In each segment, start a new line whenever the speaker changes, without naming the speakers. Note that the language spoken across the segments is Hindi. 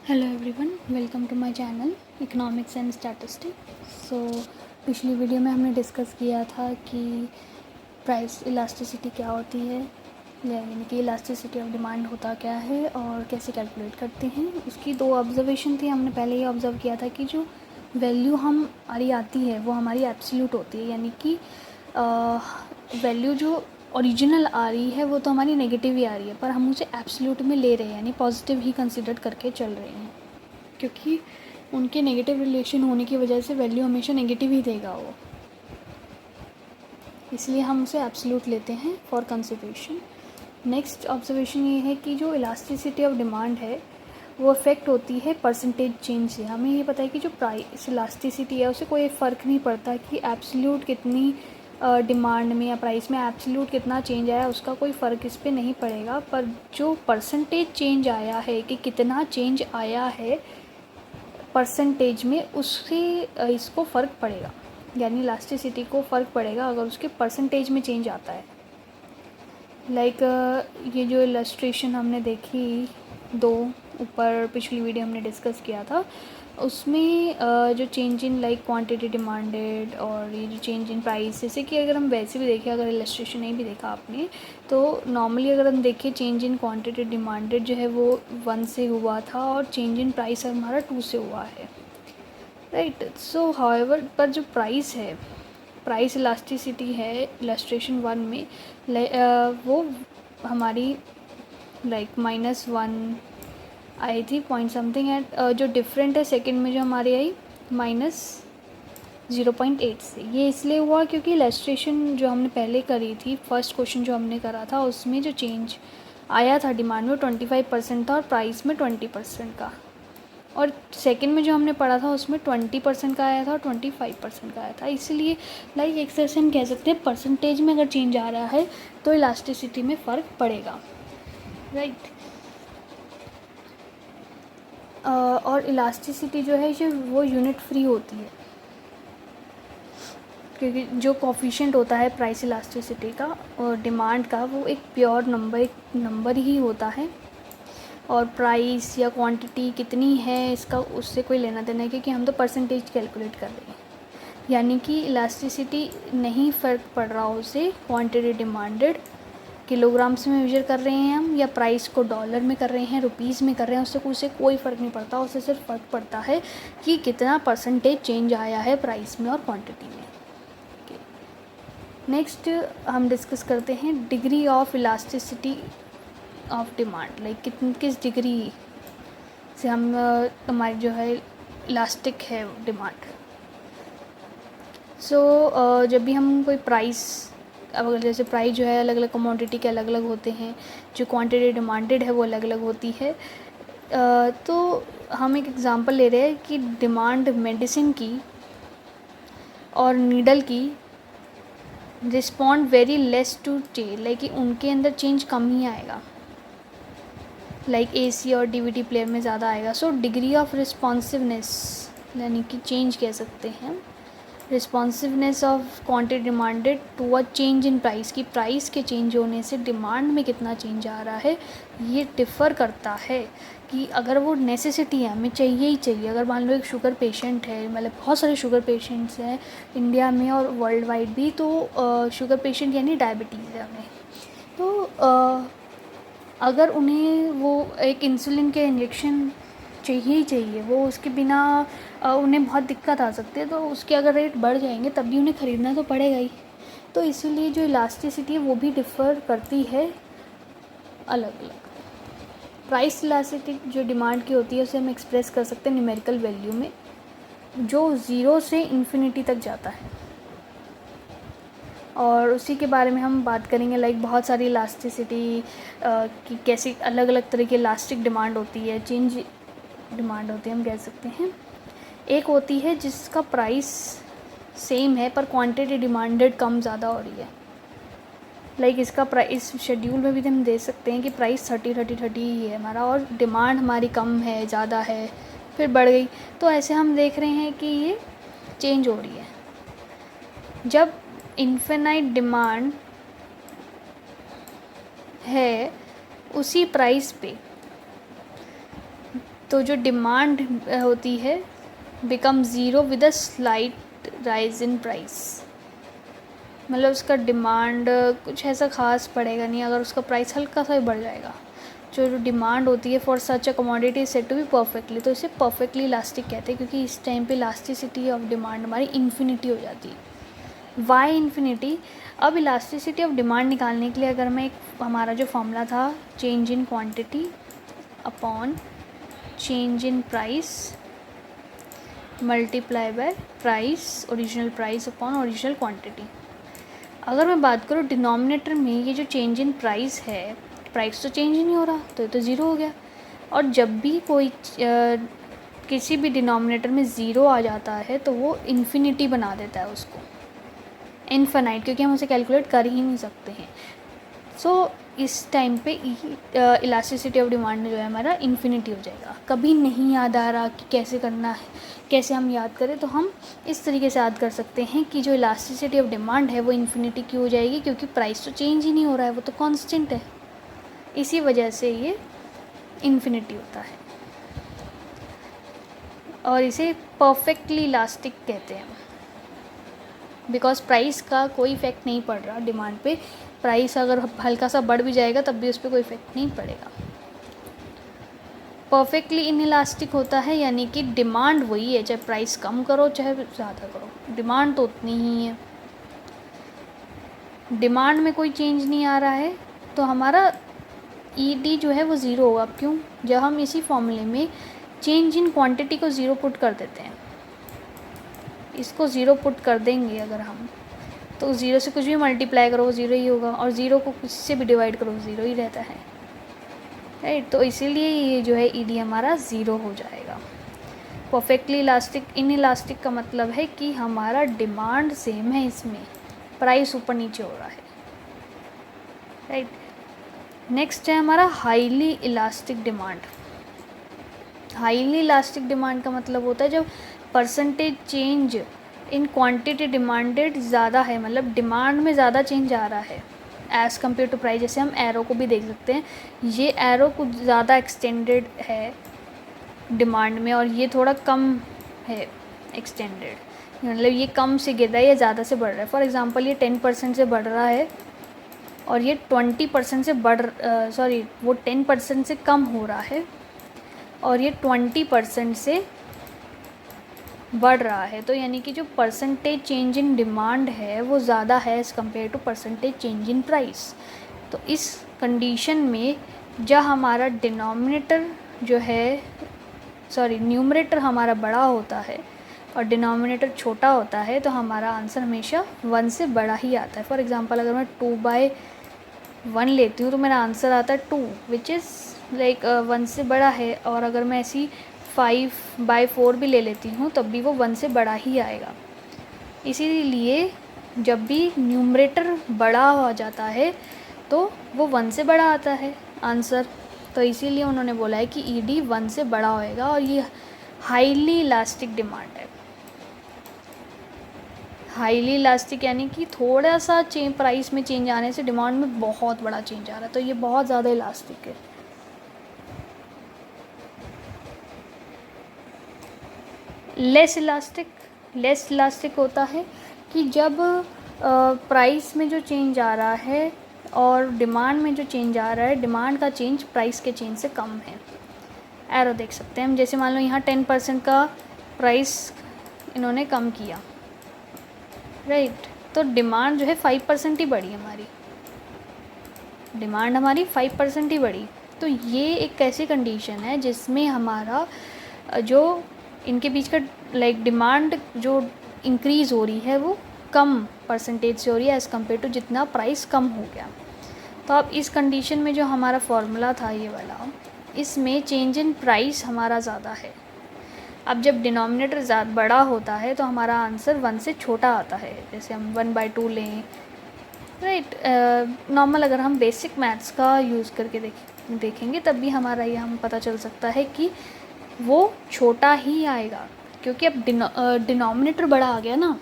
Hello everyone, welcome to my channel economics and statistics. So पिछली वीडियो में हमने डिस्कस किया था कि प्राइस इलास्टिसिटी क्या होती है, यानी कि इलास्टिसिटी ऑफ डिमांड होता क्या है और कैसे कैलकुलेट करते हैं। उसकी दो ऑब्जर्वेशन थी। हमने पहले ही ऑब्ज़र्व किया था कि जो वैल्यू हमारी आती है वो हमारी एब्सोल्यूट होती है, यानी कि वैल्यू जो ओरिजिनल आ रही है वो तो हमारी नेगेटिव ही आ रही है, पर हम उसे एब्सोल्यूट में ले रहे हैं, यानी पॉजिटिव ही कंसिडर करके चल रहे हैं, क्योंकि उनके नेगेटिव रिलेशन होने की वजह से वैल्यू हमेशा नेगेटिव ही देगा वो, इसलिए हम उसे एब्सोल्यूट लेते हैं फॉर कंसिडरेशन। नेक्स्ट ऑब्जर्वेशन ये है कि जो इलास्टिसिटी ऑफ डिमांड है वो अफेक्ट होती है परसेंटेज चेंज से। हमें ये पता है कि जो प्राइस इलास्टिसिटी है उसे कोई फ़र्क नहीं पड़ता कि एब्सोल्यूट कितनी डिमांड में या प्राइस में एब्सोल्यूट कितना चेंज आया, उसका कोई फ़र्क इस पे नहीं पड़ेगा। पर जो परसेंटेज चेंज आया है कि कितना चेंज आया है परसेंटेज में, उससे इसको फ़र्क पड़ेगा, यानी इलास्टिसिटी को फ़र्क पड़ेगा अगर उसके परसेंटेज में चेंज आता है। लाइक ये जो इलस्ट्रेशन हमने देखी दो ऊपर पिछली वीडियो हमने डिस्कस किया था, उसमें जो change in like quantity demanded और ये जो चेंज इन प्राइस, जैसे कि अगर हम वैसे भी देखें, अगर इलस्ट्रेशन नहीं भी देखा आपने तो नॉर्मली अगर हम देखें चेंज इन क्वांटिटी डिमांडेड जो है वो 1 से हुआ था और चेंज इन प्राइस हमारा 2 से हुआ है, राइट। सो हाउएवर पर जो प्राइस है, प्राइस इलास्टिसिटी है इलस्ट्रेशन 1 में वो हमारी लाइक -1 आई थी पॉइंट समथिंग एट, जो डिफरेंट है सेकंड में जो हमारी आई -0.8 से। ये इसलिए हुआ क्योंकि इलस्ट्रेशन जो हमने पहले करी थी, फर्स्ट क्वेश्चन जो हमने करा था, उसमें जो चेंज आया था डिमांड में 25% था और प्राइस में 20% का, और सेकंड में जो हमने पढ़ा था उसमें 20% का आया था और 25% का आया था। इसलिए लाइक एक तरह से हम कह सकते हैं परसेंटेज में अगर चेंज आ रहा है तो इलास्टिसिटी में फ़र्क पड़ेगा, राइट। और इलास्टिसिटी जो है ये वो यूनिट फ्री होती है, क्योंकि जो कोफिशिएंट होता है प्राइस इलास्टिसिटी का और डिमांड का, वो एक प्योर नंबर, एक नंबर ही होता है, और प्राइस या क्वांटिटी कितनी है इसका उससे कोई लेना देना है, क्योंकि हम तो परसेंटेज कैलकुलेट कर रहे हैं। यानी कि इलास्टिसिटी नहीं फ़र्क पड़ रहा उसे क्वांटिटी डिमांडेड किलोग्राम्स में मेजर कर रहे हैं हम, या प्राइस को डॉलर में कर रहे हैं, रुपीज़ में कर रहे हैं, उससे कोई फ़र्क नहीं पड़ता। उससे सिर्फ फ़र्क पड़ता है कि कितना परसेंटेज चेंज आया है प्राइस में और क्वांटिटी में। नेक्स्ट हम डिस्कस करते हैं degree of elasticity of demand, like किस डिग्री से हम हमारी जो है इलास्टिक है डिमांड। सो जब भी हम कोई प्राइस, अब अगर जैसे प्राइस जो है अलग अलग कमोडिटी के अलग अलग होते हैं, जो क्वांटिटी डिमांडेड है वो अलग अलग होती है, तो हम एक एग्ज़ाम्पल ले रहे हैं कि डिमांड मेडिसिन की और नीडल की respond very less to change, like उनके अंदर चेंज कम ही आएगा, लाइक एसी और डीवीडी प्लेयर में ज़्यादा आएगा। सो डिग्री ऑफ रिस्पॉन्सिवनेस, यानी कि चेंज कह सकते हैं, responsiveness of quantity demanded to a change in price, की प्राइस के चेंज होने से डिमांड में कितना चेंज आ रहा है, ये डिफ़र करता है। कि अगर वो नेसेसिटी है, हमें चाहिए ही चाहिए, अगर मान लो एक शुगर पेशेंट है, मतलब बहुत सारे शुगर पेशेंट्स हैं इंडिया में और वर्ल्ड वाइड भी, तो शुगर पेशेंट यानी डायबिटीज़ है हमें, तो अगर उन्हें वो एक इंसुलिन के इंजेक्शन चाहिए ही चाहिए, वो उसके बिना उन्हें बहुत दिक्कत आ सकती है, तो उसके अगर रेट बढ़ जाएंगे तब भी उन्हें ख़रीदना तो पड़ेगा ही। तो इसीलिए जो इलास्टिसिटी है वो भी डिफ़र करती है अलग अलग। प्राइस इलास्टिसिटी जो डिमांड की होती है उसे हम एक्सप्रेस कर सकते हैं न्यूमेरिकल वैल्यू में, जो 0 से इन्फिनिटी तक जाता है, और उसी के बारे में हम बात करेंगे। लाइक बहुत सारी इलास्टिसिटी की कैसी अलग अलग तरह की इलास्टिक डिमांड होती है, चेंज डिमांड होती है हम कह सकते हैं। एक होती है जिसका प्राइस सेम है पर क्वांटिटी डिमांडेड कम ज़्यादा हो रही है, लाइक इसका प्राइस शेड्यूल में भी हम दे सकते हैं कि प्राइस 30-30-30 ही है हमारा, और डिमांड हमारी कम है, ज़्यादा है, फिर बढ़ गई, तो ऐसे हम देख रहे हैं कि ये चेंज हो रही है। जब इन्फिनाइट डिमांड है उसी प्राइस पे तो जो डिमांड होती है become zero with a slight rise in price, मतलब उसका डिमांड कुछ ऐसा ख़ास पड़ेगा नहीं अगर उसका प्राइस हल्का सा ही बढ़ जाएगा। जो डिमांड होती है for such a commodity is said to be perfectly, तो इसे परफेक्टली इलास्टिक कहते हैं क्योंकि इस टाइम पे इलास्टिसिटी ऑफ डिमांड हमारी इन्फिनिटी हो जाती है। Why infinity? अब इलास्टिसिटी ऑफ डिमांड निकालने के लिए अगर मैं हमारा जो फॉर्मूला था change in quantity upon change in price multiply by price original price upon original quantity, अगर मैं बात करूँ डिनोमिनेटर में ये जो चेंज इन प्राइस है, प्राइस तो चेंज ही नहीं हो रहा तो ये तो ज़ीरो हो गया। और जब भी कोई किसी भी डिनोमिनेटर में ज़ीरो आ जाता है तो वो इन्फिनिटी बना देता है उसको, इनफाइनाइट, क्योंकि हम उसे कैलकुलेट कर ही नहीं सकते हैं। सो इस टाइम पे इलास्टिसिटी ऑफ डिमांड जो है हमारा इन्फिनिटी हो जाएगा। कभी नहीं याद आ रहा कि कैसे करना है, कैसे हम याद करें, तो हम इस तरीके से याद कर सकते हैं कि जो इलास्टिसिटी ऑफ डिमांड है वो इन्फिनिटी क्यों हो जाएगी, क्योंकि प्राइस तो चेंज ही नहीं हो रहा है, वो तो कांस्टेंट है, इसी वजह से ये इन्फिनिटी होता है और इसे परफेक्टली इलास्टिक कहते हैं बिकॉज प्राइस का कोई इफ़ेक्ट नहीं पड़ रहा डिमांड पे। प्राइस अगर हल्का सा बढ़ भी जाएगा तब भी उस पर कोई इफ़ेक्ट नहीं पड़ेगा। परफेक्टली इनइलास्टिक होता है यानी कि डिमांड वही है, चाहे प्राइस कम करो चाहे ज़्यादा करो, डिमांड तो उतनी ही है। डिमांड में कोई चेंज नहीं आ रहा है तो हमारा ईडी जो है वो ज़ीरो होगा। क्यों? जब हम इसी फॉर्मूले में चेंज इन क्वांटिटी को ज़ीरो पुट कर देते हैं, इसको ज़ीरो पुट कर देंगे अगर हम, तो ज़ीरो से कुछ भी मल्टीप्लाई करो वो ज़ीरो ही होगा और ज़ीरो को कुछ से भी डिवाइड करो ज़ीरो ही रहता है, राइट। तो इसीलिए ये जो है ईडी हमारा ज़ीरो हो जाएगा। परफेक्टली इलास्टिक इन इलास्टिक का मतलब है कि हमारा डिमांड सेम है, इसमें प्राइस ऊपर नीचे हो रहा है, राइट। नेक्स्ट है हमारा highly elastic demand. Highly elastic demand का मतलब होता है जब percentage change in quantity demanded ज़्यादा है, मतलब डिमांड में ज़्यादा चेंज आ रहा है एज़ कम्पेयर टू प्राइस। जैसे हम एरो को भी देख सकते हैं, ये एरो कुछ ज़्यादा एक्सटेंडेड है डिमांड में और ये थोड़ा कम है एक्सटेंडेड, मतलब ये कम से गिर रहा है या ज़्यादा से बढ़ रहा है। फॉर एग्ज़ाम्पल ये 10% से बढ़ रहा है और ये 20% से वो 10% से कम हो रहा है और ये 20% से बढ़ रहा है, तो यानी कि जो परसेंटेज चेंज इन डिमांड है वो ज़्यादा है as compare to percentage change in price. तो इस कंडीशन में जब हमारा न्यूमरेटर हमारा बड़ा होता है और डिनोमिनेटर छोटा होता है तो हमारा आंसर हमेशा 1 से बड़ा ही आता है। फॉर एग्ज़ाम्पल अगर मैं 2/1 लेती हूँ तो मेरा आंसर आता है 2 विच इज़ लाइक 1 से बड़ा है, और अगर मैं ऐसी 5/4 भी ले लेती हूँ तब भी वो 1 से बड़ा ही आएगा। इसीलिए जब भी न्यूमरेटर बड़ा हो जाता है तो वो 1 से बड़ा आता है आंसर, तो इसीलिए उन्होंने बोला है कि ईडी 1 से बड़ा होएगा और ये हाईली इलास्टिक डिमांड है। हाईली इलास्टिक यानी कि थोड़ा सा प्राइस में चेंज आने से डिमांड में बहुत बड़ा चेंज आ रहा है, तो ये बहुत ज़्यादा इलास्टिक है। लेस इलास्टिक होता है कि जब प्राइस में जो चेंज आ रहा है और डिमांड में जो चेंज आ रहा है, डिमांड का चेंज प्राइस के चेंज से कम है। एरो देख सकते हैं हम, जैसे मान लो यहाँ 10% का प्राइस इन्होंने कम किया, राइट, तो डिमांड जो है 5% ही बढ़ी, हमारी डिमांड 5% ही बढ़ी। तो ये एक ऐसी कंडीशन है जिसमें हमारा जो इनके बीच का डिमांड जो इंक्रीज़ हो रही है वो कम परसेंटेज से हो रही है एज़ कम्पेयर टू जितना प्राइस कम हो गया। तो अब इस कंडीशन में जो हमारा फॉर्मूला था ये वाला, इसमें चेंज इन प्राइस हमारा ज़्यादा है। अब जब डिनोमिनेटर ज़्यादा बड़ा होता है तो हमारा आंसर 1 से छोटा आता है, जैसे हम 1/2 लें, राइट। नॉर्मल अगर हम बेसिक मैथ्स का यूज़ करके देखेंगे तब भी हमारा ये हम पता चल सकता है कि वो छोटा ही आएगा, क्योंकि अब डिनोमिनेटर बड़ा आ गया ना,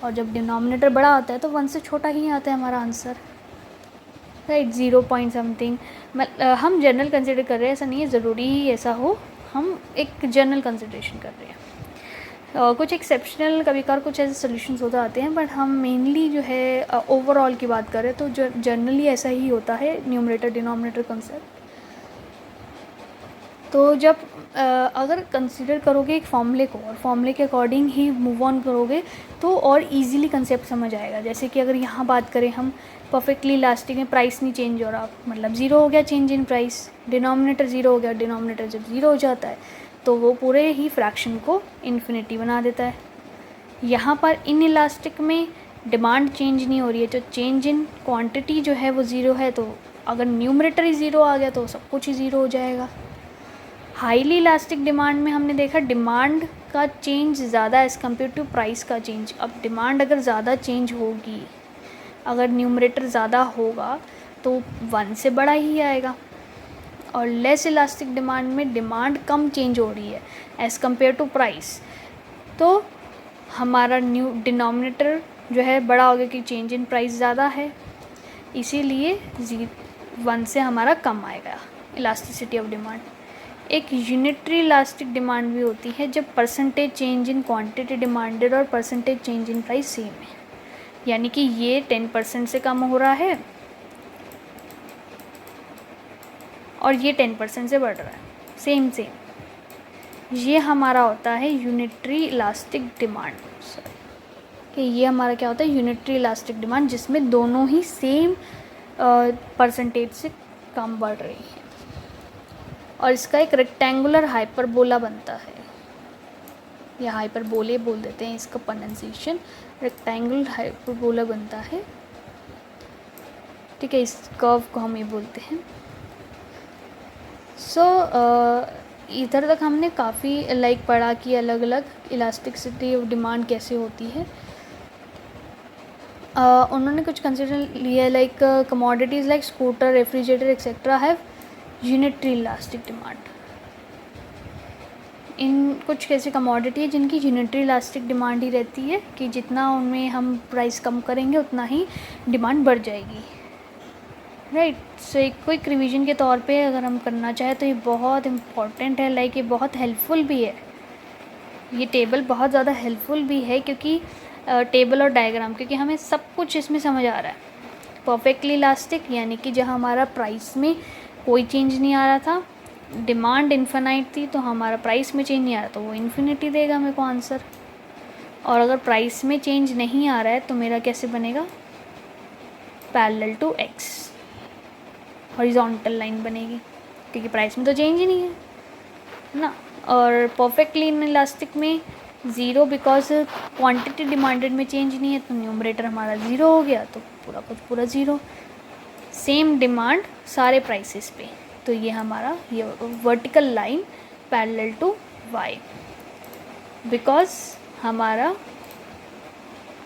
और जब डिनोमिनेटर बड़ा आता है तो 1 से छोटा ही आता है हमारा आंसर, राइट। 0 पॉइंट समथिंग हम जनरल कंसिडर कर रहे हैं, ऐसा नहीं है ज़रूरी ही ऐसा हो, हम एक जनरल कंसिडरेशन कर रहे हैं। कुछ एक्सेप्शनल कभी कभार कुछ ऐसे सोल्यूशंस होते आते हैं, बट हम मेनली जो है ओवरऑल की बात करें तो जनरली ऐसा ही होता है न्यूमरेटर डिनोमिनेटर कंसेप्ट। तो जब अगर कंसिडर करोगे एक फॉर्मूले को और फॉर्मूले के अकॉर्डिंग ही मूव ऑन करोगे तो और इजीली कंसेप्ट समझ आएगा। जैसे कि अगर यहाँ बात करें हम परफेक्टली इलास्टिक में प्राइस नहीं चेंज हो रहा, मतलब ज़ीरो हो गया change in price, denominator zero हो गया, डिनोमिनेटर जब ज़ीरो हो जाता है तो वो पूरे ही फ्रैक्शन को इन्फिनिटी बना देता है। यहाँ पर इन इलास्टिक में डिमांड चेंज नहीं हो रही है, तो चेंज इन क्वांटिटी जो है वो ज़ीरो है, तो अगर न्यूमरेटर ही ज़ीरो आ गया तो सब कुछ ही ज़ीरो हो जाएगा। हाईली इलास्टिक डिमांड में हमने देखा डिमांड का चेंज ज़्यादा एज़ कम्पेयर टू प्राइस का चेंज। अब डिमांड अगर ज़्यादा चेंज होगी, अगर न्यूमरेटर ज़्यादा होगा तो 1 से बड़ा ही आएगा। और लेस इलास्टिक डिमांड में डिमांड कम चेंज हो रही है एज़ कम्पेयर टू प्राइस, तो हमारा न्यू डिनोमिनेटर जो है बड़ा हो गया कि चेंज इन प्राइस ज़्यादा है, इसीलिए 1 से हमारा कम आएगा इलास्टिसिटी ऑफ डिमांड। एक यूनिटरी इलास्टिक डिमांड भी होती है जब percentage change in quantity demanded और percentage change in price same है, यानी कि ये 10% से कम हो रहा है और ये 10% से बढ़ रहा है, सेम ये हमारा होता है यूनिटरी इलास्टिक डिमांड। कि ये हमारा क्या होता है यूनिटरी इलास्टिक डिमांड, जिसमें दोनों ही सेम परसेंटेज से कम बढ़ रही है और इसका एक रेक्टेंगुलर हाइपरबोला बनता है, या हाइपरबोले बोल देते हैं इसका प्रोनाउंसिएशन, रेक्टेंगुलर हाइपरबोला बनता है। ठीक है, इस कर्व को हम ये बोलते हैं। इधर तक हमने काफ़ी पढ़ा कि अलग अलग इलास्टिसिटी ऑफ डिमांड कैसे होती है। उन्होंने कुछ कंसिडर लिया commodities like scooter, refrigerator etcetera have unitary elastic demand. इन कुछ ऐसी कमोडिटी है जिनकी यूनिटरी इलास्टिक डिमांड ही रहती है कि जितना उनमें हम प्राइस कम करेंगे उतना ही डिमांड बढ़ जाएगी, राइट। सो एक क्विक रिवीजन के तौर पे अगर हम करना चाहें तो ये बहुत इम्पॉर्टेंट है, ये बहुत हेल्पफुल भी है। ये टेबल बहुत ज़्यादा हेल्पफुल भी है क्योंकि टेबल और डायग्राम, क्योंकि हमें सब कुछ इसमें समझ आ रहा है। परफेक्टली इलास्टिक यानी कि जहाँ हमारा प्राइस में कोई चेंज नहीं आ रहा था, डिमांड इन्फिनाइट थी, तो हमारा प्राइस में चेंज नहीं आ रहा तो वो इन्फिनिटी देगा मेरे को आंसर। और अगर प्राइस में चेंज नहीं आ रहा है तो मेरा कैसे बनेगा, parallel to X, horizontal line बनेगी, क्योंकि प्राइस में तो चेंज ही नहीं है ना। और परफेक्टली इनइलास्टिक में ज़ीरो, बिकॉज क्वांटिटी डिमांडेड में चेंज नहीं है, तो न्यूमरेटर हमारा ज़ीरो हो गया, तो पूरा कुछ पूरा ज़ीरो। सेम डिमांड सारे प्राइसेस पे, तो ये हमारा ये vertical line parallel to Y, because हमारा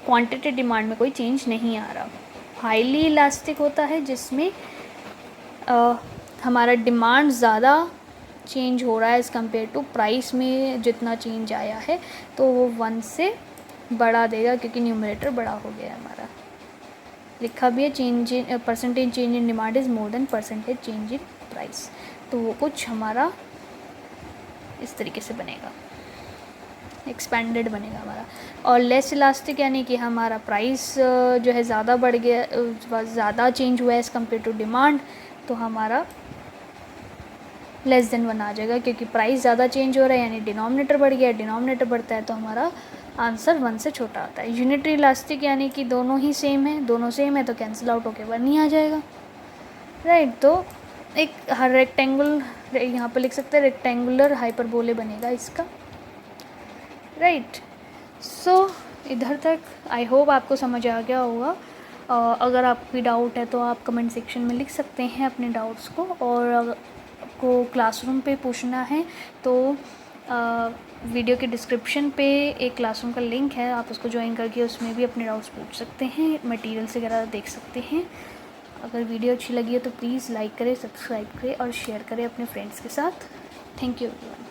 क्वांटिटी डिमांड में कोई चेंज नहीं आ रहा। हाईली इलास्टिक होता है जिसमें हमारा डिमांड ज़्यादा चेंज हो रहा है एज़ कम्पेयर टू प्राइस में जितना चेंज आया है, तो वो 1 से बढ़ा देगा क्योंकि न्यूमरेटर बड़ा हो गया है हमारा। लिखा भी है change in percentage change in demand is more than percentage change in price, तो वो कुछ हमारा इस तरीके से बनेगा, एक्सपेंडेड बनेगा हमारा। और लेस इलास्टिक यानी कि हमारा प्राइस जो है ज़्यादा बढ़ गया, ज़्यादा चेंज हुआ है एज़ कम्पेयर टू डिमांड, तो हमारा लेस देन 1 आ जाएगा, क्योंकि प्राइस ज़्यादा चेंज हो रहा है यानी डिनोमिनेटर बढ़ गया, डिनोमिनेटर बढ़ता है तो हमारा आंसर 1 से छोटा आता है। यूनिटरी इलास्टिक यानी कि दोनों ही सेम है, दोनों सेम है तो कैंसिल आउट होकर 1 ही आ जाएगा, राइट। तो एक हर रेक्टेंगल यहाँ पर लिख सकते हैं, रेक्टेंगुलर हाइपरबोले बनेगा इसका, राइट। सो इधर तक आई होप आपको समझ आ गया होगा। अगर आपकी डाउट है तो आप कमेंट सेक्शन में लिख सकते हैं अपने डाउट्स को, और अगर आपको क्लासरूम पे पूछना है तो वीडियो के डिस्क्रिप्शन पे एक क्लासरूम का लिंक है, आप उसको ज्वाइन करके उसमें भी अपने डाउट्स पूछ सकते हैं, मटेरियल्स वगैरह देख सकते हैं। अगर वीडियो अच्छी लगी है तो प्लीज़ लाइक करें, सब्सक्राइब करें और शेयर करें अपने फ्रेंड्स के साथ। Thank you everyone.